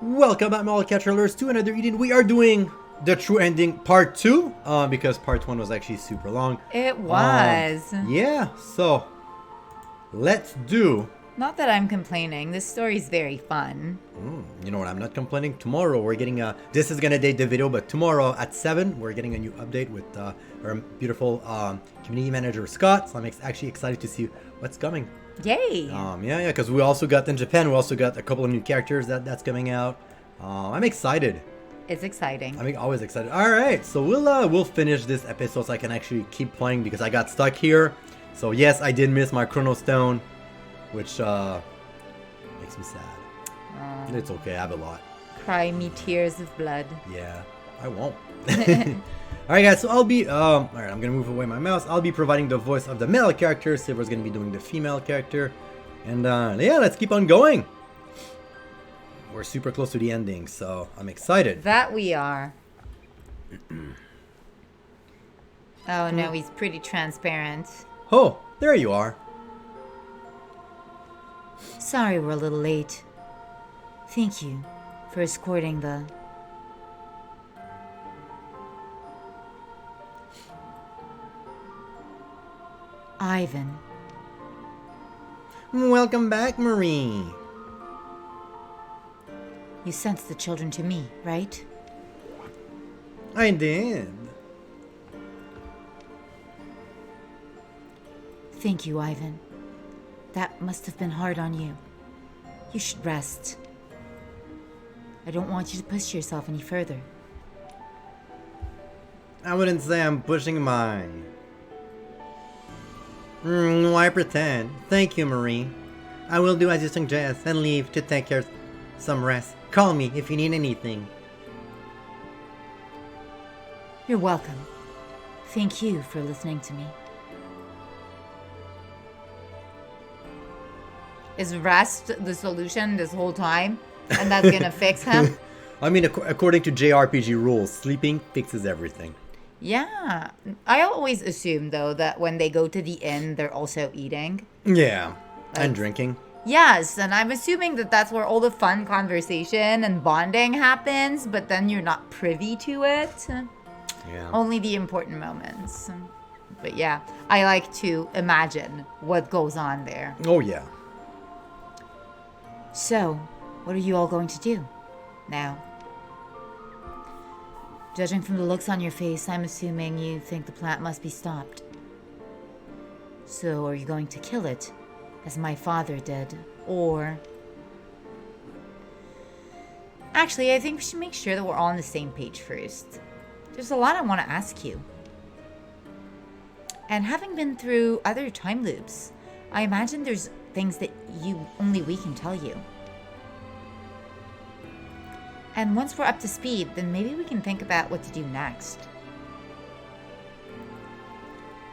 Welcome back, my catchers, to another eating. We are doing the true ending part 2, because part 1 was actually super long. It was. Yeah, so let's do. Not that I'm complaining. This story's very fun. You know what? I'm not complaining. Tomorrow we're getting a. This is gonna date the video, but tomorrow at 7 we're getting a new update with our beautiful community manager Scott. So I'm actually excited to see what's coming. Yay! Yeah, because we also got in Japan. We also got a couple of new characters that's coming out. I'm excited. It's exciting. I'm always excited. All right, so we'll finish this episode so I can actually keep playing because I got stuck here. So yes, I did miss my Chrono Stone, which makes me sad. It's okay, I have a lot. Cry me tears of blood. Yeah, I won't. Alright guys, so I'll be, alright, I'm gonna move away my mouse. I'll be providing the voice of the male character. Silver's gonna be doing the female character. And yeah, let's keep on going. We're super close to the ending, so I'm excited. That we are. Oh no, he's pretty transparent. Oh, there you are. Sorry we're a little late. Thank you for escorting the... Ivan. Welcome back, Marie. You sent the children to me, right? I did. Thank you, Ivan. That must have been hard on you. You should rest. I don't want you to push yourself any further. I wouldn't say I'm pushing mine. Why pretend? Thank you, Marie. I will do as you suggest and leave to take care of some rest. Call me if you need anything. You're welcome. Thank you for listening to me. Is rest the solution this whole time? And that's gonna fix him? I mean, according to JRPG rules, sleeping fixes everything. Yeah. I always assume, though, that when they go to the inn, they're also eating. Yeah, and drinking. Yes, and I'm assuming that that's where all the fun conversation and bonding happens, but then you're not privy to it. Yeah. Only the important moments. But yeah, I like to imagine what goes on there. Oh, yeah. So, what are you all going to do now? Judging from the looks on your face, I'm assuming you think the plant must be stopped. So, are you going to kill it, as my father did, or... Actually, I think we should make sure that we're all on the same page first. There's a lot I want to ask you. And having been through other time loops, I imagine there's things that only we can tell you. And once we're up to speed, then maybe we can think about what to do next.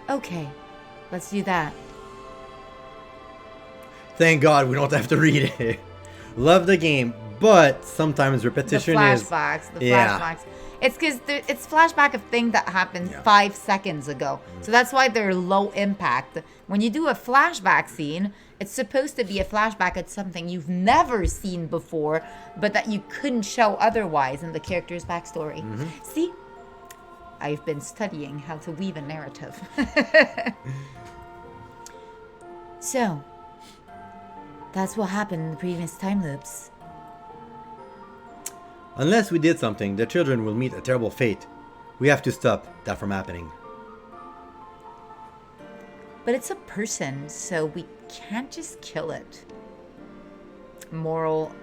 Okay, let's do that. Thank God we don't have to read it. Love the game, but sometimes repetition The is... flashbacks. Yeah. It's because it's flashback of thing that happened 5 seconds ago. So that's why they're low impact. When you do a flashback scene, it's supposed to be a flashback at something you've never seen before, but that you couldn't show otherwise in the character's backstory. See? I've been studying how to weave a narrative. So, that's what happened in the previous time loops. Unless we did something, the children will meet a terrible fate. We have to stop that from happening. But it's a person, so we can't just kill it. Moral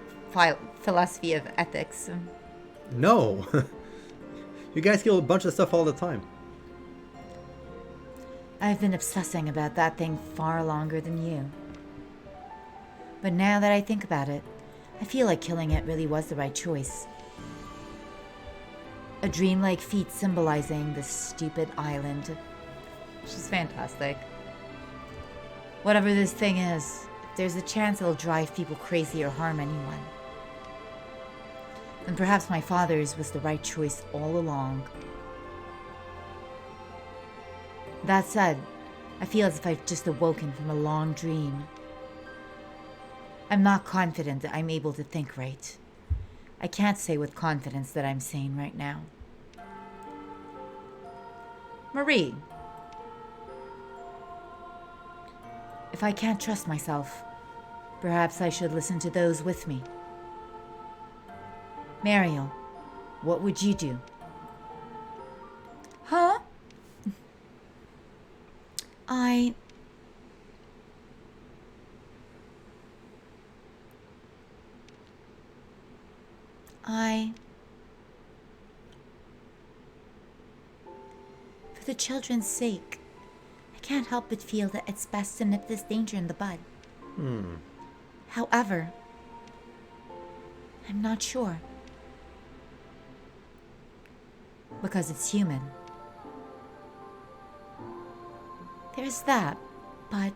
philosophy of ethics. No. You guys kill a bunch of stuff all the time. I've been obsessing about that thing far longer than you. But now that I think about it, I feel like killing it really was the right choice. A dreamlike feat symbolizing this stupid island. She's fantastic. Whatever this thing is, if there's a chance it'll drive people crazy or harm anyone, then perhaps my father's was the right choice all along. That said, I feel as if I've just awoken from a long dream. I'm not confident that I'm able to think right. I can't say with confidence that I'm sane right now. Marie, If I can't trust myself, perhaps I should listen to those with me. Mariel, what would you do? huh? I... For the children's sake, I can't help but feel that it's best to nip this danger in the bud. However, I'm not sure. Because it's human. There's that, but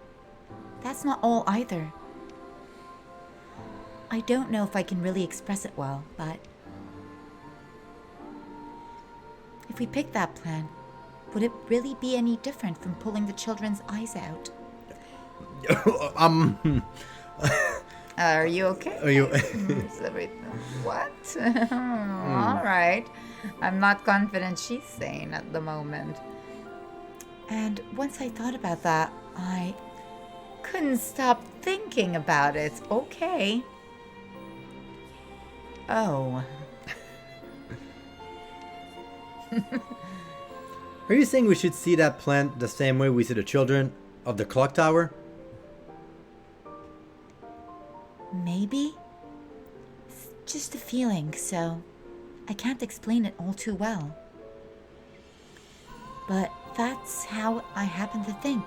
that's not all either. I don't know if I can really express it well, but if we pick that plan, would it really be any different from pulling the children's eyes out? Are you okay? Are you? Is everything... What? All right. I'm not confident she's sane at the moment. And once I thought about that, I Couldn't stop thinking about it. Okay. Oh. Are you saying we should see that plant the same way we see the children of the clock tower? maybe? It's just a feeling, so I can't explain it all too well. But that's how I happen to think.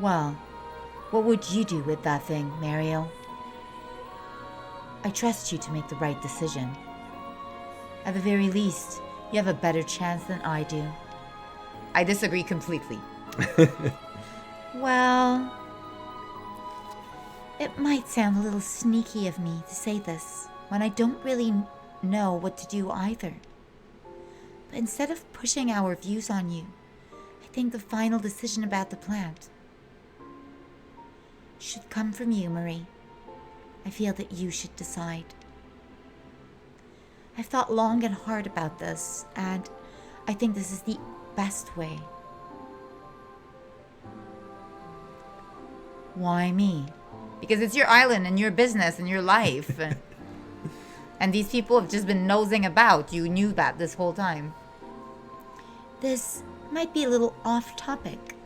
Well, what would you do with that thing, Mariel? I trust you to make the right decision. At the very least, you have a better chance than I do. I disagree completely. Well, it might sound a little sneaky of me to say this when I don't really know what to do either. But instead of pushing our views on you, I think the final decision about the plant should come from you, Marie. I feel that you should decide. I've thought long and hard about this, and I think this is the best way. Why me? Because it's your island and your business and your life. And these people have just been nosing about. You knew that this whole time. This might be a little off topic,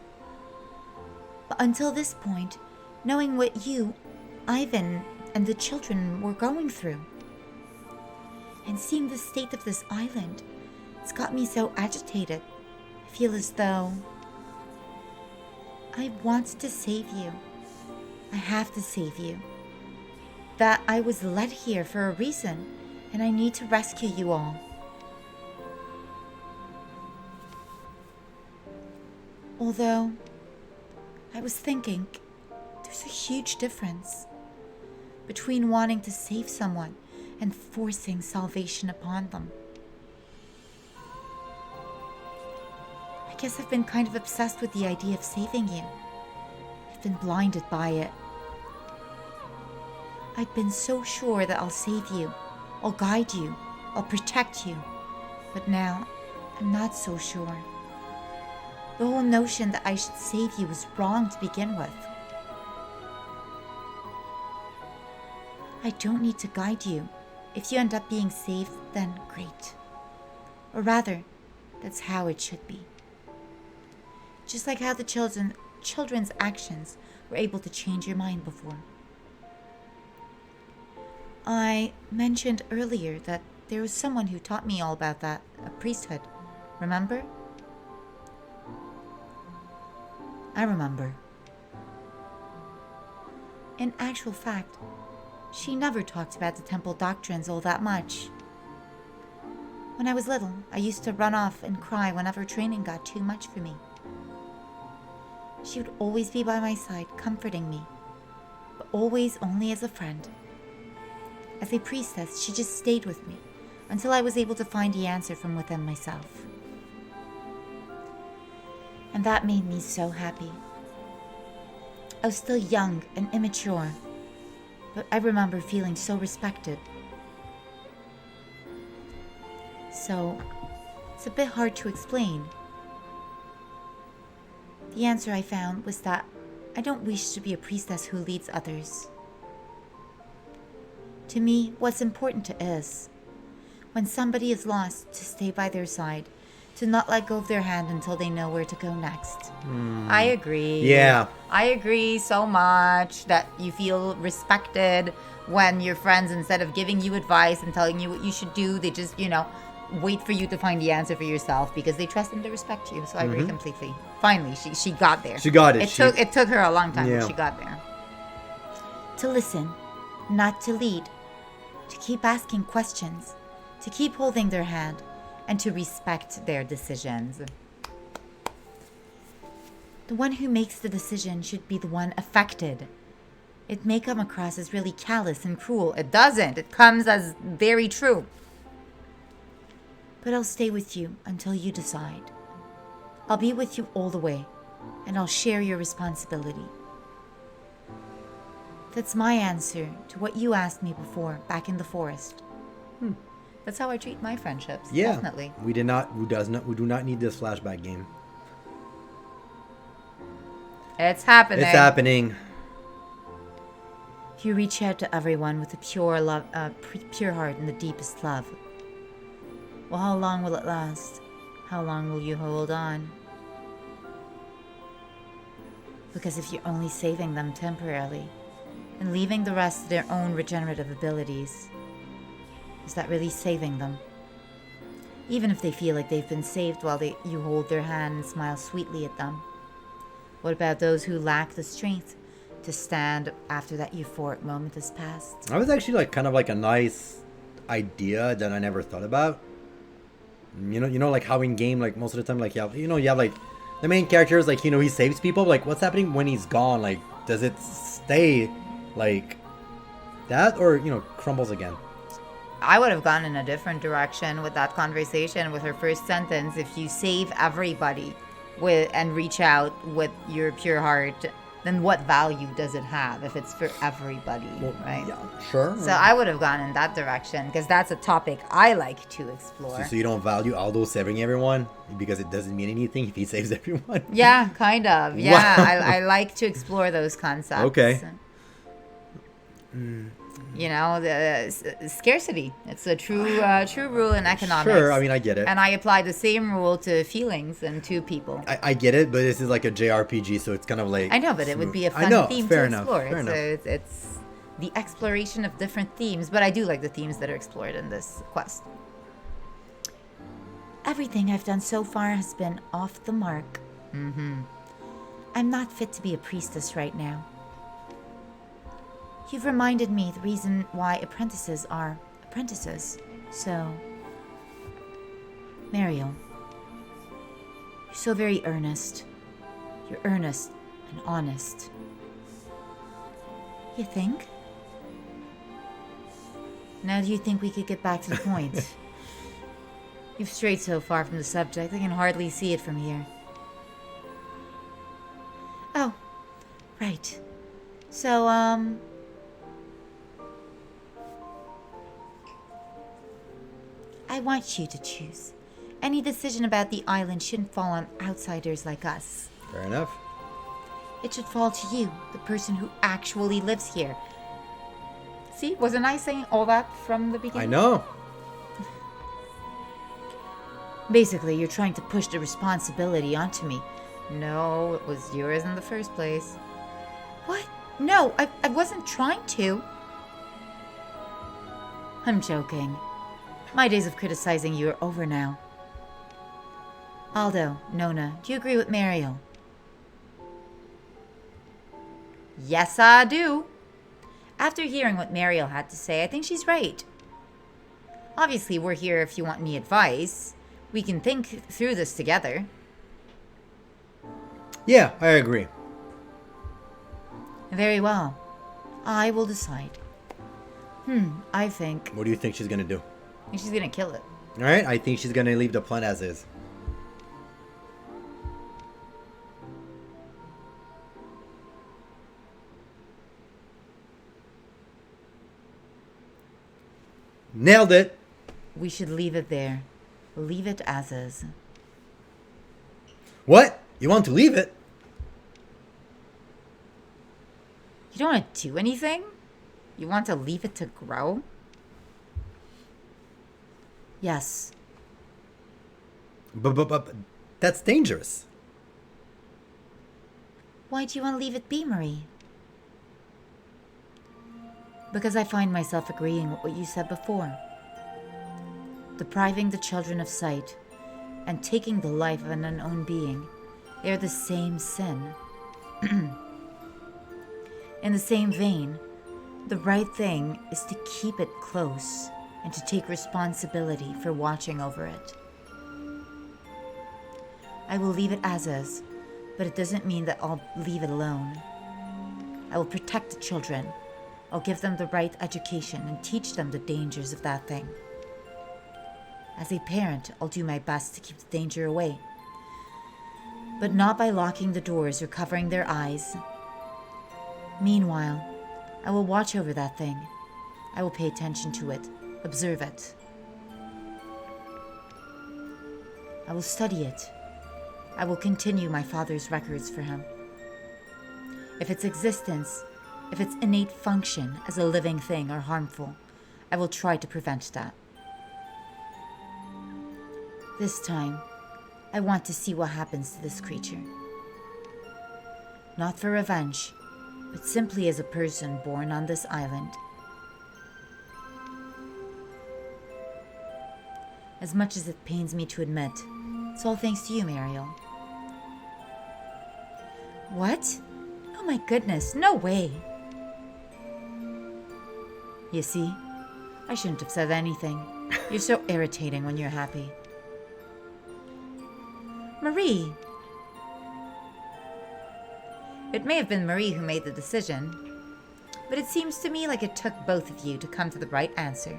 but until this point, knowing what you, Ivan, and the children were going through, and seeing the state of this island, it's got me so agitated. I feel as though I want to save you. I have to save you. That I was led here for a reason, and I need to rescue you all. Although, I was thinking, there's a huge difference between wanting to save someone and forcing salvation upon them. I guess I've been kind of obsessed with the idea of saving you. I've been blinded by it. I've been so sure that I'll save you, I'll guide you, I'll protect you. But now, I'm not so sure. The whole notion that I should save you was wrong to begin with. I don't need to guide you. If you end up being saved, then great. Or rather, that's how it should be. Just like how the children's actions were able to change your mind before. I mentioned earlier that there was someone who taught me all about that, a priesthood. Remember? I remember. In actual fact, she never talked about the temple doctrines all that much. When I was little, I used to run off and cry whenever training got too much for me. She would always be by my side, comforting me, but always only as a friend. As a priestess, she just stayed with me until I was able to find the answer from within myself. And that made me so happy. I was still young and immature, But I remember feeling so respected. So, it's a bit hard to explain. The answer I found was that I don't wish to be a priestess who leads others. To me, what's important is, when somebody is lost, to stay by their side, to not let go of their hand until they know where to go next. I agree. Yeah. I agree so much that you feel respected when your friends, instead of giving you advice and telling you what you should do, they just, wait for you to find the answer for yourself because they trust and they respect you. So I agree completely. Finally, she got there. She got it. It took her a long time, Yeah. but she got there. To listen, not to lead, to keep asking questions, to keep holding their hand, And to respect their decisions. The one who makes the decision should be the one affected. It may come across as really callous and cruel. It doesn't. It comes as very true. But I'll stay with you until you decide. I'll be with you all the way, and I'll share your responsibility. That's my answer to what you asked me before, back in the forest. That's how I treat my friendships. Yeah. Definitely. We do not need this flashback game. It's happening. It's happening. You reach out to everyone with a pure love, pure heart and the deepest love. Well, how long will it last? How long will you hold on? Because if you're only saving them temporarily and leaving the rest to their own regenerative abilities, is that really saving them? Even if they feel like they've been saved while you hold their hand and smile sweetly at them. What about those who lack the strength to stand after that euphoric moment has passed? That was actually kind of a nice idea that I never thought about. You know, like how in game, most of the time, you have the main characters, he saves people. What's happening when he's gone? Does it stay like that, or crumbles again? I would have gone in a different direction with that conversation with her first sentence. If you save everybody and reach out with your pure heart, then what value does it have if it's for everybody, right? Yeah, sure. So I would have gone in that direction because that's a topic I like to explore. So you don't value Aldo saving everyone because it doesn't mean anything if he saves everyone? Yeah, kind of. Yeah, Wow. I like to explore those concepts. Okay. The scarcity. It's a true rule in economics. Sure, I mean, I get it. And I apply the same rule to feelings and to people. I get it, but this is like a JRPG, so it's kind of I know, but it would be a fun theme to explore. Fair enough. It's the exploration of different themes, but I do like the themes that are explored in this quest. Everything I've done so far has been off the mark. I'm not fit to be a priestess right now. You've reminded me the reason why apprentices are apprentices. So, Mariel, you're so very earnest. You're earnest and honest. You think? Now do you think we could get back to the point? You've strayed so far from the subject, I can hardly see it from here. Oh, right. So, I want you to choose. Any decision about the island shouldn't fall on outsiders like us. Fair enough. It should fall to you, the person who actually lives here. See, wasn't I saying all that from the beginning? I know. Basically, you're trying to push the responsibility onto me. No, it was yours in the first place. What? No, I wasn't trying to. I'm joking. My days of criticizing you are over now. Aldo, Nona, do you agree with Mariel? Yes, I do. After hearing what Mariel had to say, I think she's right. Obviously, we're here if you want any advice. We can think through this together. Yeah, I agree. Very well. I will decide. I think... What do you think she's gonna do? I think she's gonna kill it. Alright, I think she's gonna leave the plan as is. Nailed it. We should leave it there. Leave it as is. What? You want to leave it? You don't want to do anything? You want to leave it to grow? Yes. But that's dangerous. Why do you want to leave it be, Marie? Because I find myself agreeing with what you said before. Depriving the children of sight and taking the life of an unknown being, they are the same sin. In the same vein, the right thing is to keep it close and to take responsibility for watching over it. I will leave it as is, but it doesn't mean that I'll leave it alone. I will protect the children. I'll give them the right education and teach them the dangers of that thing. As a parent, I'll do my best to keep the danger away, but not by locking the doors or covering their eyes. Meanwhile, I will watch over that thing. I will pay attention to it, observe it. I will study it. I will continue my father's records for him. If its existence, if its innate function as a living thing are harmful, I will try to prevent that. This time, I want to see what happens to this creature. Not for revenge, but simply as a person born on this island. As much as it pains me to admit, it's all thanks to you, Mariel. What? Oh my goodness, no way! You see, I shouldn't have said anything. You're so irritating when you're happy. Marie! It may have been Marie who made the decision, but it seems to me like it took both of you to come to the right answer.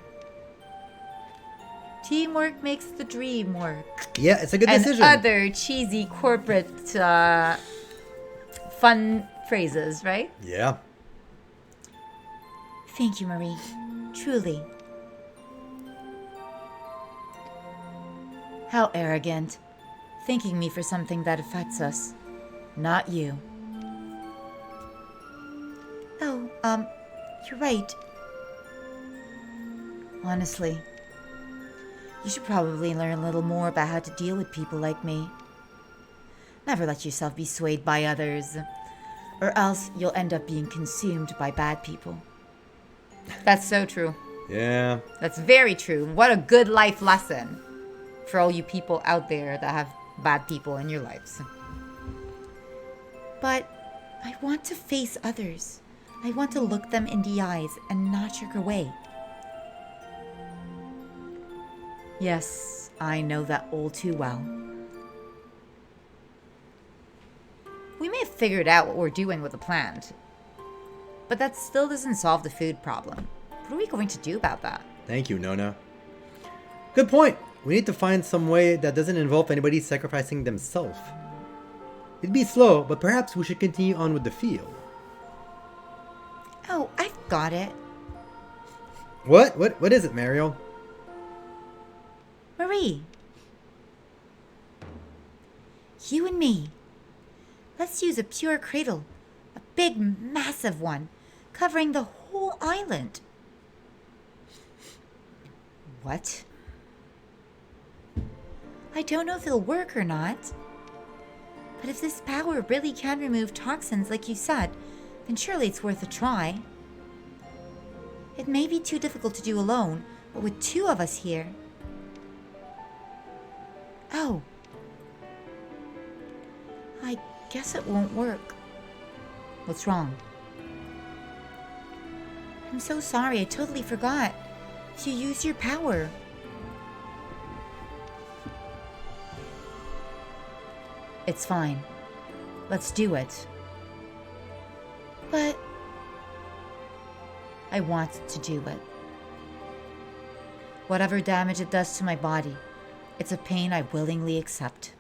Teamwork makes the dream work. Yeah, it's a good decision. And other cheesy corporate fun phrases, right? Yeah. Thank you, Marie. Truly. How arrogant. Thanking me for something that affects us. Not you. Oh, you're right. Honestly, you should probably learn a little more about how to deal with people like me. Never let yourself be swayed by others, or else you'll end up being consumed by bad people. That's so true. Yeah. That's very true. What a good life lesson for all you people out there that have bad people in your lives. But I want to face others. I want to look them in the eyes and not shirk away. Yes, I know that all too well. We may have figured out what we're doing with the plant, but that still doesn't solve the food problem. What are we going to do about that? Thank you, Nona. Good point. We need to find some way that doesn't involve anybody sacrificing themselves. It'd be slow, but perhaps we should continue on with the field. Oh, I've got it. What? What is it, Mariel? Marie. You and me. Let's use a pure cradle. A big, massive one, covering the whole island. What? I don't know if it'll work or not. But if this power really can remove toxins like you said, then surely it's worth a try. It may be too difficult to do alone, but with two of us here... Oh. I guess it won't work. What's wrong? I'm so sorry, I totally forgot. You use your power. It's fine. Let's do it. But I want to do it. Whatever damage it does to my body, it's a pain I willingly accept.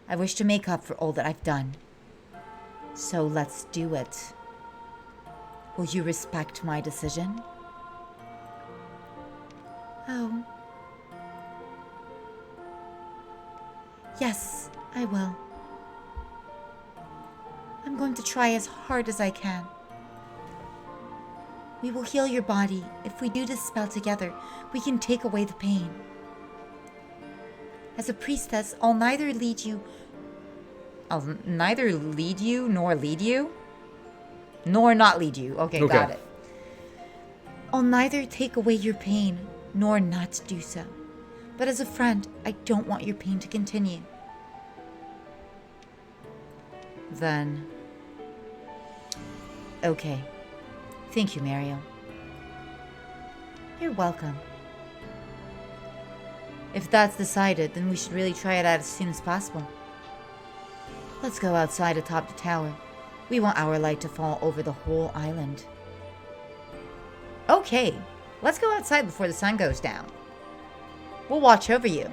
I wish to make up for all that I've done. So let's do it. Will you respect my decision? Oh. Yes, I will. I'm going to try as hard as I can. We will heal your body. If we do this spell together, we can take away the pain. As a priestess, I'll neither lead you nor lead you? Nor not lead you. Okay, got it. I'll neither take away your pain nor not do so. But as a friend, I don't want your pain to continue. Then... okay. Thank you, Mario. You're welcome. If that's decided, then we should really try it out as soon as possible. Let's go outside atop the tower. We want our light to fall over the whole island. Okay, let's go outside before the sun goes down. We'll watch over you.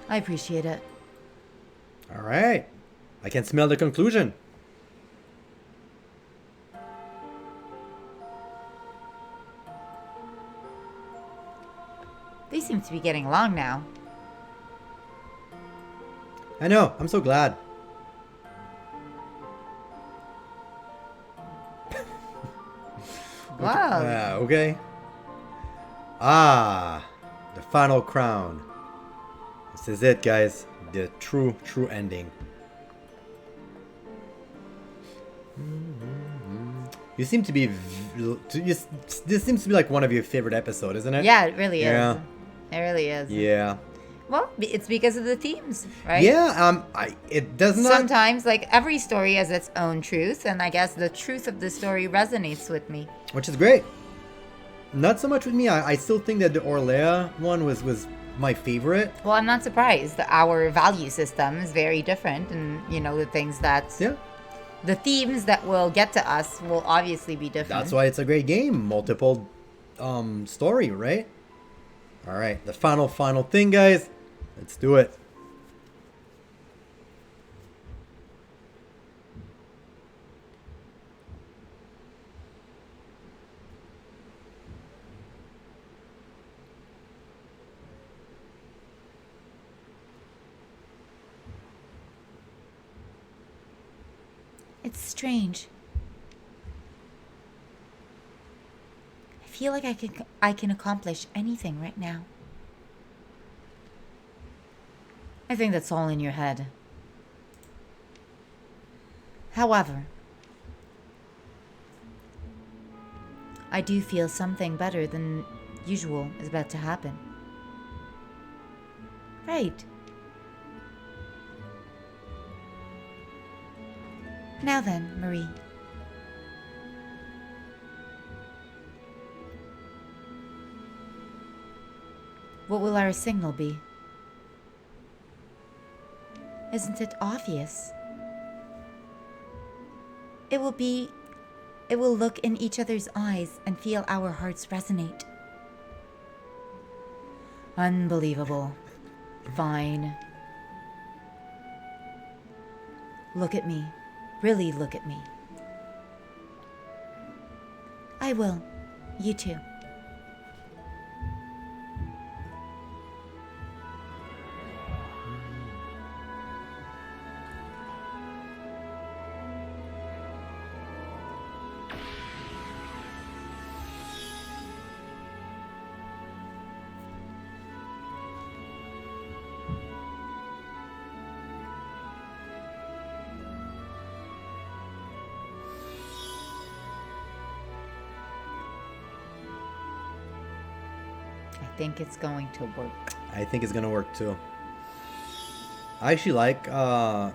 I appreciate it. All right. I can smell the conclusion. They seem to be getting along now. I know. I'm so glad. Wow. Okay. Ah, the final crown. This is it, guys. The true ending. You seem to be... This seems to be like one of your favorite episodes, isn't it? Yeah, it really is. Yeah. It really is. Yeah. Well, it's because of the themes, right? Yeah, it does not... Sometimes, like, every story has its own truth, and I guess the truth of the story resonates with me. Which is great. Not so much with me. I still think that the Orlea one was my favorite. Well, I'm not surprised. Our value system is very different, and, you know, the things that... Yeah. The themes that will get to us will obviously be different. That's why it's a great game. Multiple story, right? Alright, the final thing, guys. Let's do it. It's strange. I feel like I can accomplish anything right now. I think that's all in your head. However, I do feel something better than usual is about to happen. Right. Now then, Marie. What will our signal be? Isn't it obvious? It will look in each other's eyes and feel our hearts resonate. Unbelievable. Fine. Look at me. Really look at me. I will. You too. I think it's going to work. I think it's gonna work too. I actually like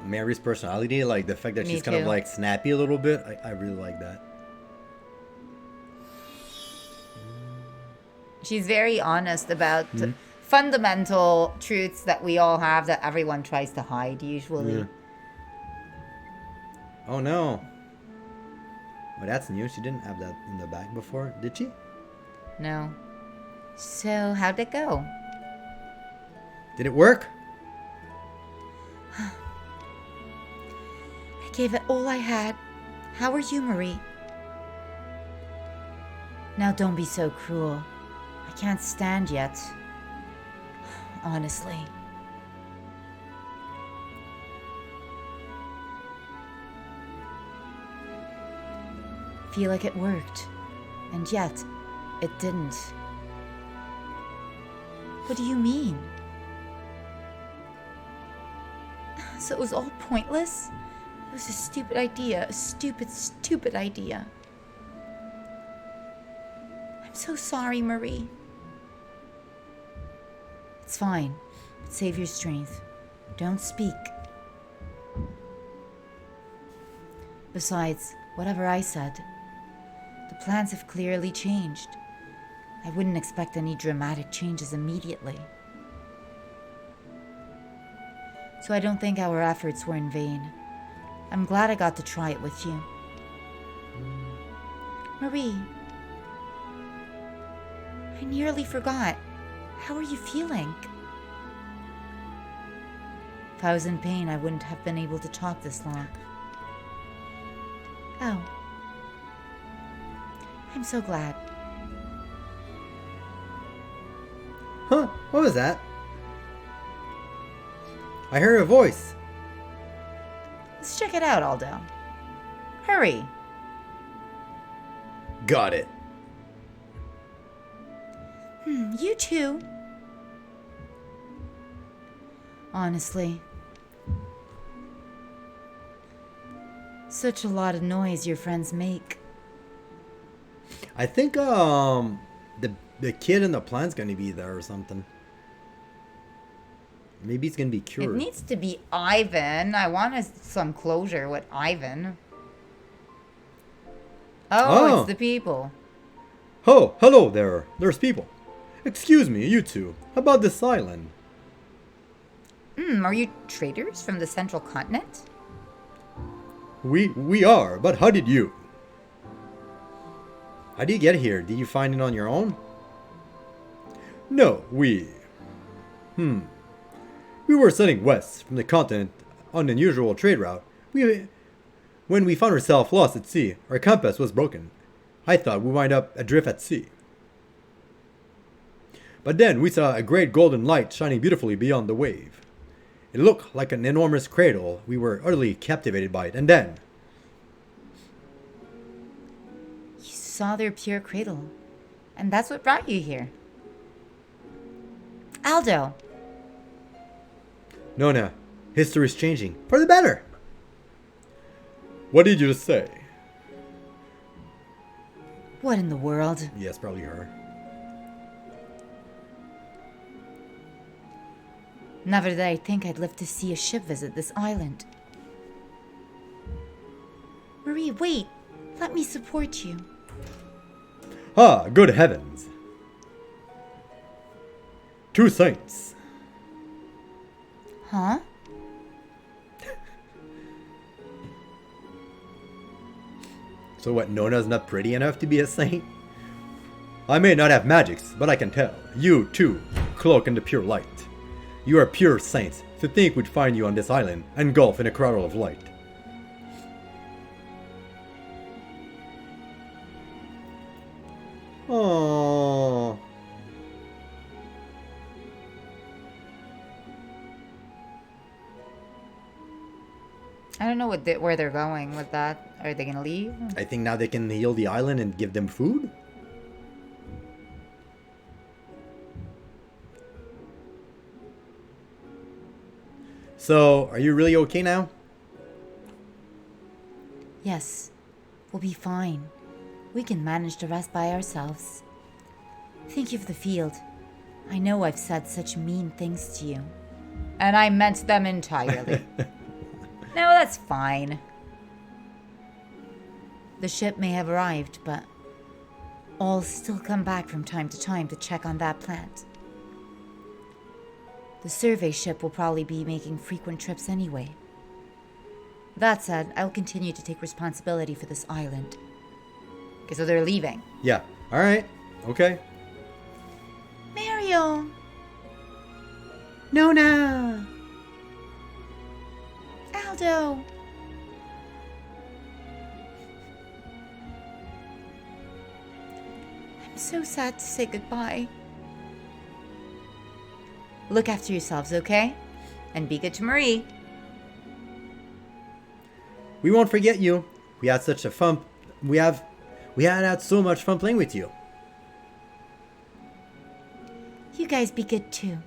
Mary's personality, like the fact that Me she's kind of too. like snappy a little bit. I really like that. She's very honest about fundamental truths that we all have that everyone tries to hide usually. Yeah. Oh no. Well, that's new. She didn't have that in the back before, did she? No. So, how'd it go? Did it work? I gave it all I had. How are you, Marie? Now don't be so cruel. can't stand yet. Honestly. Feel like it worked, and yet it didn't. What do you mean? So it was all pointless? It was a stupid idea, a stupid, stupid idea. I'm so sorry, Marie. It's fine, but save your strength. Don't speak. Besides, whatever I said, the plans have clearly changed. I wouldn't expect any dramatic changes immediately. So I don't think our efforts were in vain. I'm glad I got to try it with you. Marie, I nearly forgot. How are you feeling? If I was in pain, I wouldn't have been able to talk this long. Oh. I'm so glad. Huh? What was that? I heard a voice. Let's check it out, Aldo. Hurry. Got it. You too. Honestly. Such a lot of noise your friends make. I think the kid in the plant's gonna be there or something. Maybe he's gonna be It cured. needs to be Ivan. I want some closure with Ivan. Oh, Oh. it's the people. Oh, hello there. There's people. Excuse me, you two. How about this island? Are you traders from the central continent? We are, but how did you? How did you get here? Did you find it on your own? No, we were sailing west from the continent on an unusual trade route. When we found ourselves lost at sea, our compass was broken. I thought we wind up adrift at sea. But then we saw a great golden light shining beautifully beyond the wave. It looked like an enormous cradle. We were utterly captivated by it, and then... You saw their pure cradle. And that's what brought you here. Aldo! Nona, history's changing. For the better! What did you just say? What in the world? Yes, probably her. Never did I think I'd live to see a ship visit this island. Marie, wait! Let me support you. Ah, good heavens. Two saints. Huh? So what, Nona's not pretty enough to be a saint? I may not have magics, but I can tell. You, too, cloak in the pure light. You are pure saints. To think we'd find you on this island, engulfed in a cradle of light. Aww. I don't know where they're going with that. Are they gonna leave? I think now they can heal the island and give them food? So, are you really okay now? Yes, we'll be fine. We can manage the rest by ourselves. Think of the field. I know I've said such mean things to you. And I meant them entirely. No, that's fine. The ship may have arrived, but I'll still come back from time to time to check on that plant. The survey ship will probably be making frequent trips anyway. That said, I'll continue to take responsibility for this island. Okay, so they're leaving. Yeah. Alright. Okay. Mario! Nona! Aldo! I'm so sad to say goodbye. Look after yourselves, okay? And be good to Marie. We won't forget you. We had such a fun. We had so much fun playing with you. You guys be good too.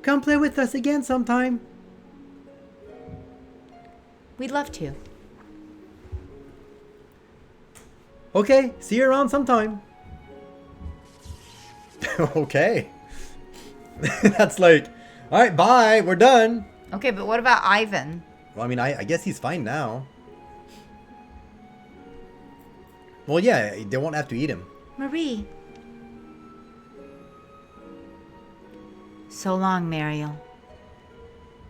Come play with us again sometime. We'd love to. Okay, see you around sometime. Okay. That's like, all right, bye. We're done. Okay, but what about Ivan? Well, I mean, I guess he's fine now. Well, yeah, they won't have to eat him. Marie. So long, Mariel.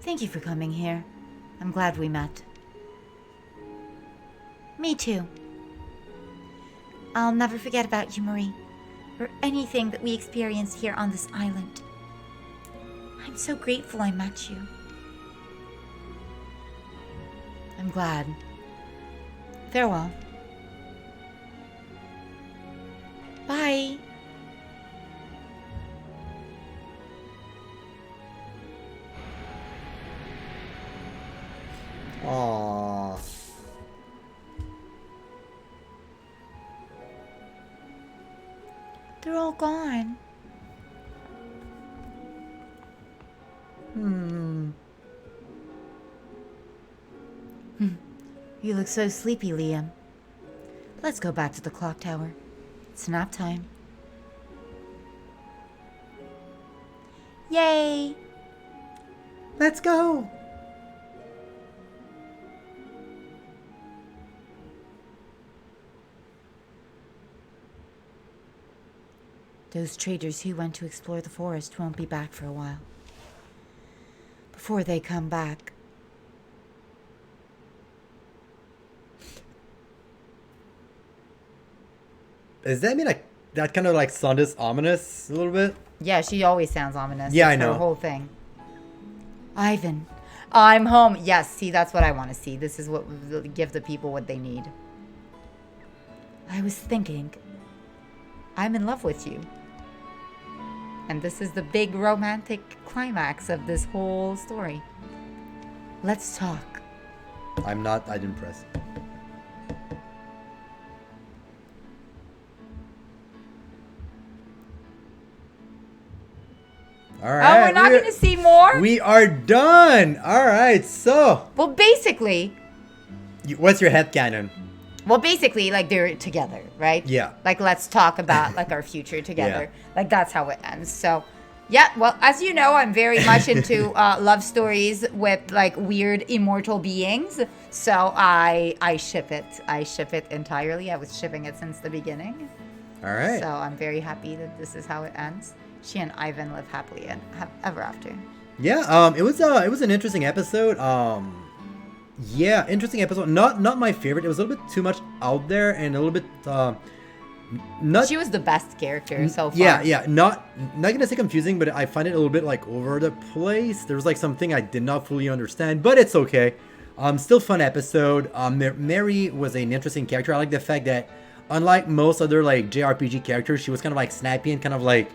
Thank you for coming here. I'm glad we met. Me too. I'll never forget about you, Marie, or anything that we experienced here on this island. I'm so grateful I met you. I'm glad. Farewell. Bye. Aww. They're all gone. You look so sleepy, Liam. Let's go back to the clock tower. It's nap time. Yay! Let's go. Those traders who went to explore the forest won't be back for a while. Before they come back, Does that mean that kind of like sounded ominous a little bit? Yeah, she always sounds ominous. Yeah, It's I know. Her whole thing. Ivan, I'm home. Yes, see, that's what I want to see. This is what will give the people what they need. I was thinking, I'm in love with you. And this is the big romantic climax of this whole story. let's talk. I'm not that impressed. All right. Oh, we're not going to see more? We are done. All right. So, Well, basically, what's your headcanon? like they're together, right? Yeah. Like let's talk about like our future together. Like that's how it ends. So, yeah. Well, as you know, I'm very much into love stories with like weird immortal beings. So I ship it. I ship it entirely. I was shipping it since the beginning. All right. So I'm very happy that this is how it ends. She and Ivan live happily and ever after. Yeah. It was an interesting episode. Yeah, interesting episode. Not my favorite. It was a little bit too much out there and a little bit not. She was the best character so far. Yeah. Not gonna say confusing, but I find it a little bit like over the place. There was like something I did not fully understand, but it's okay. Still fun episode. Mary was an interesting character. I like the fact that unlike most other like JRPG characters, she was kind of like snappy and kind of like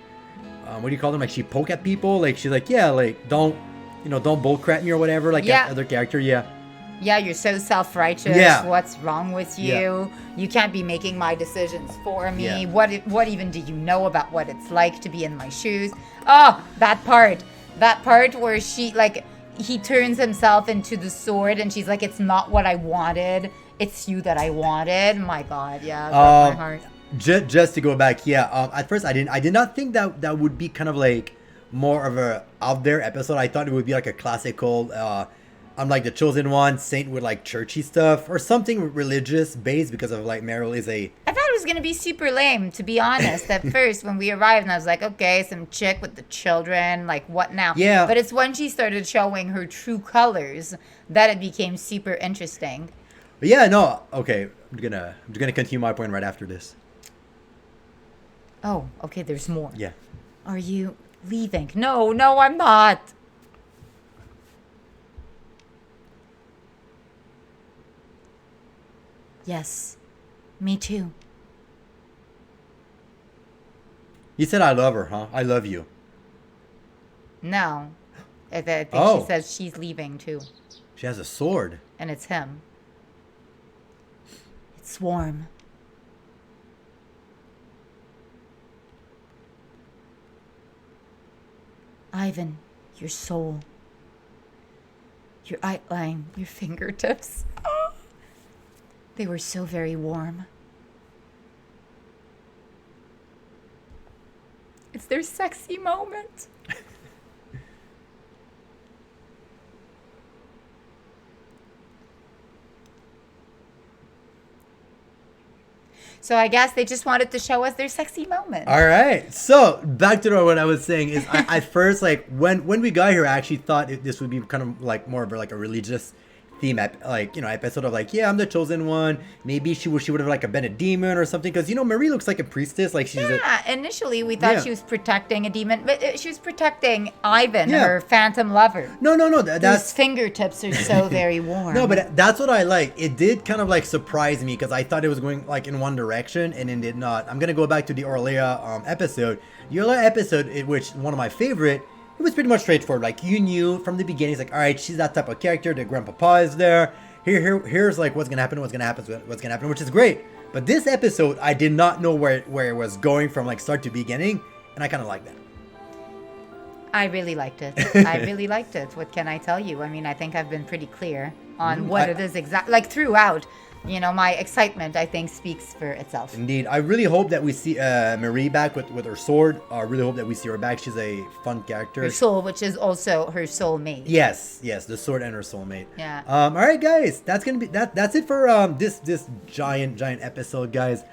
what do you call them? Like she poke at people. Like she's like, yeah, like don't bullcrap me or whatever. Like Yeah. other character, yeah. Yeah, you're so self-righteous. Yeah. What's wrong with you? Yeah. You can't be making my decisions for me. Yeah. What even do you know about what it's like to be in my shoes? Oh, that part where he turns himself into the sword and she's like, it's not what I wanted. It's you that I wanted. My God, yeah, it broke my heart. Just to go back, yeah. At first, I did not think that would be kind of like more of a out there episode. I thought it would be like a classical. I'm like the chosen one, saint with like churchy stuff or something religious based because of like Meryl is a. I thought it was gonna be super lame, to be honest, at first when we arrived, and I was like, okay, some chick with the children, like what now? Yeah. But it's when she started showing her true colors that it became super interesting. But yeah, no, okay. I'm gonna continue my point right after this. Oh, okay, there's more. Yeah. Are you leaving? No, I'm not. Yes, me too. He said, "I love her, huh? I love you." No. I think Oh. she says she's leaving too. She has a sword. And it's him. It's warm. Ivan, your soul. Your outline, your fingertips. They were so very warm. It's their sexy moment. So I guess they just wanted to show us their sexy moment. All right. So back to what I was saying is, I first, like, when we got here, I actually thought this would be kind of like more of like a religious theme, episode of like, yeah, I'm the chosen one. Maybe she would have like been a demon or something, because Marie looks like a priestess, like she's Initially we thought Yeah. she was protecting a demon, but she was protecting Ivan, Yeah. her phantom lover. no. Whose That's fingertips are so very warm. no, but that's what I like. It did kind of like surprise me, because I thought it was going like in one direction, and it did not. I'm gonna go back to the Orlea episode. The Orlea episode, which one of my favorite. It was pretty much straightforward. Like, you knew from the beginning. It's like, all right, she's that type of character. The grandpapa is there. Here's like what's gonna happen, which is great. But this episode, I did not know where it was going from like start to beginning, and I kind of like that. I really liked it. I really liked it. What can I tell you? I mean, I think I've been pretty clear on what it is exactly. Like throughout, my excitement, I think, speaks for itself. Indeed, I really hope that we see Marie back with her sword. I really hope that we see her back. She's a fun character. Her soul, which is also her soulmate. Yes, the sword and her soulmate. Yeah. All right, guys, that's gonna be that's it for this giant episode, guys.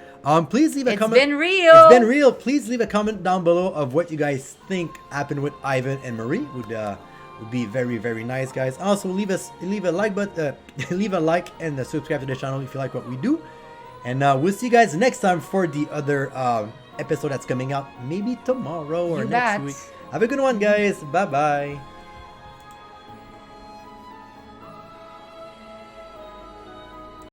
Please leave a comment. It's been real. It's been real. Please leave a comment down below of what you guys think happened with Ivan and Marie. Would be very, very nice, guys. Also, leave a like and subscribe to the channel if you like what we do. And we'll see you guys next time for the other episode that's coming out, maybe tomorrow or next week. Have a good one, guys. Bye bye.